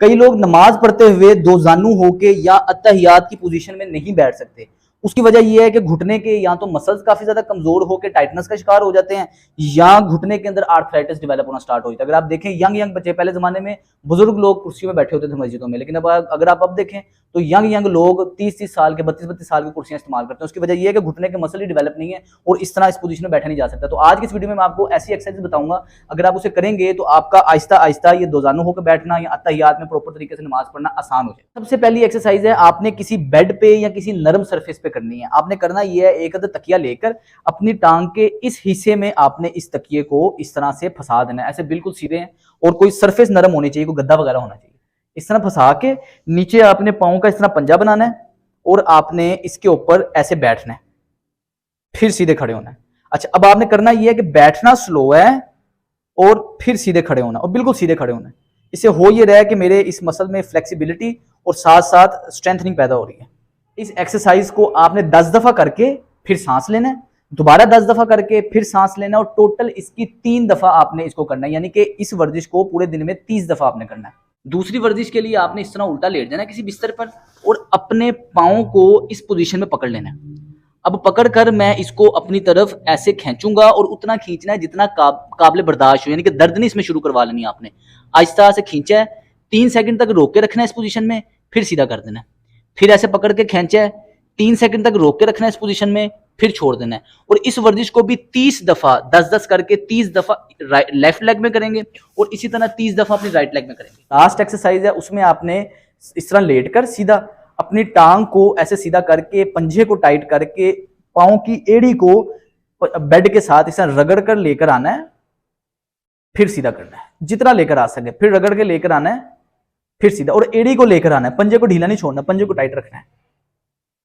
कई लोग नमाज पढ़ते हुए दो जानू होके या अत्तहियात की पोजीशन में नहीं बैठ सकते। उसकी वजह यह है कि घुटने के या तो मसल्स काफी ज्यादा कमजोर होकर टाइटनेस का शिकार हो जाते हैं या घुटने के अंदर आर्थराइटिस डेवलप होना स्टार्ट हो जाता है। अगर आप देखें यंग बच्चे, पहले जमाने में बुजुर्ग लोग कुर्सियों में बैठे होते थे मस्जिदों में, लेकिन अगर आप अब देखें तो यंग लोग 30 साल के 32 साल की कुर्सियां इस्तेमाल करते हैं। उसकी वजह यह है कि घुटने के मसल ही डेवलप नहीं है और इस तरह इस पोजीशन में बैठा नहीं जा सकता। तो आज की इस वीडियो में मैं आपको ऐसी एक्सरसाइज बताऊंगा, अगर आप उसे करेंगे तो आपका आहिस्ता आहिस्ता ये दो जानू होकर बैठना या अत्तहियात में प्रॉपर तरीके से नमाज पढ़ना आसान हो जाए। सबसे पहली एक्सरसाइज है, आपने किसी बेड पे या किसी नरम सरफेस पे करनी है। आपने करना यह है, एक तकिया लेकर अपनी टांग के इस हिस्से में आपने इस तकिए को इस तरह से फंसा देना है, ऐसे बिल्कुल सीधे हैं, और कोई सरफेस नरम होनी चाहिए, कोई गद्दा वगैरह होना चाहिए। इस तरह फंसा के नीचे आपने पांव का इस तरह पंजा बनाना है और आपने इसके ऊपर ऐसे बैठना है, फिर सीधे खड़े होना है। अच्छा, अब आपने करना यह है कि बैठना स्लो है और फिर सीधे खड़े होना, और बिल्कुल सीधे खड़े होना है। इससे हो ये रहा है कि मेरे इस मसल में फ्लेक्सिबिलिटी और साथ साथ स्ट्रेंथनिंग पैदा हो रही है। इस एक्सरसाइज को आपने 10 दफा करके फिर सांस लेना है, दोबारा 10 दफा करके फिर सांस लेना, और टोटल इसकी 3 दफा आपने इसको करना है, यानी कि इस वर्जिश को पूरे दिन में 30 दफा आपने करना है। दूसरी वर्जिश के लिए आपने इस तरह उल्टा लेट जाना है किसी बिस्तर पर और अपने पाँव को इस पोजीशन में पकड़ लेना है। अब पकड़कर मैं इसको अपनी तरफ ऐसे खींचूंगा और उतना खींचना है जितना काबिल बर्दाश्त हो, यानी कि दर्द नहीं इसमें शुरू करवा लेनी आपने। आहिस्ता से खींचा है, 3 सेकंड तक रोक के रखना है इस पोजीशन में, फिर सीधा कर देना है। फिर ऐसे पकड़ के खींचा है, 3 सेकंड तक रोक के रखना है इस पोजीशन में, फिर छोड़ देना है। और इस वर्जिश को भी 30 दफा 10-10 करके 30 दफा लेफ्ट लेग में करेंगे और इसी तरह 30 दफा अपनी राइट लेग में करेंगे। लास्ट एक्सरसाइज है, उसमें आपने इस तरह लेटकर सीधा अपनी टांग को ऐसे सीधा करके पंजे को टाइट करके पांव की एड़ी को बेड के साथ इस तरह रगड़ कर लेकर आना है, फिर सीधा करना है जितना लेकर आ सके, फिर रगड़ के लेकर आना है, फिर सीधा, और एड़ी को लेकर आना है, पंजे को ढीला नहीं छोड़ना, पंजे को टाइट रखना है,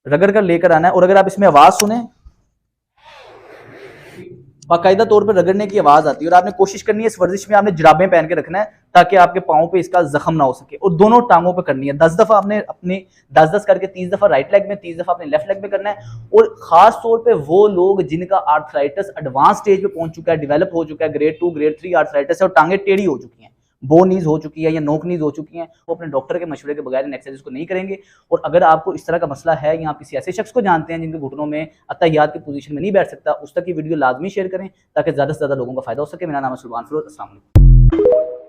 रगड़ कर लेकर आना है। और अगर आप इसमें आवाज सुने, बाकायदा तौर पर रगड़ने की आवाज आती है, और आपने कोशिश करनी है इस वर्जिश में आपने जुराबें पहन के रखना है ताकि आपके पाँव पे इसका जख्म ना हो सके, और दोनों टांगों पे करनी है। 10 दफा आपने अपनी 10-10 करके 30 दफा राइट लेग में, 30 दफा अपने लेफ्ट लेग में करना है। और खास तौर पे वो लोग जिनका आर्थराइटिस एडवांस स्टेज पे पहुंच चुका है, डेवलप हो चुका है, ग्रेड 2 ग्रेड 3 आर्थराइटिस है और टांगे टेढ़ी हो चुकी हैं, बो नीज हो चुकी है या नोक नीज हो चुकी हैं, वो अपने डॉक्टर के मशवरे के बगैर इन एक्सरसाइज को नहीं करेंगे। और अगर आपको इस तरह का मसला है या आप किसी ऐसे शख्स को जानते हैं जिनके घुटनों में अत्तहियात की पोजीशन में नहीं बैठ सकता, उस तक की वीडियो लाजमी शेयर करें ताकि ज़्यादा से ज़्यादा लोगों का फायदा हो सके। मेरा नाम है सुल्तान फिरोज। अस्सलाम वालेकुम।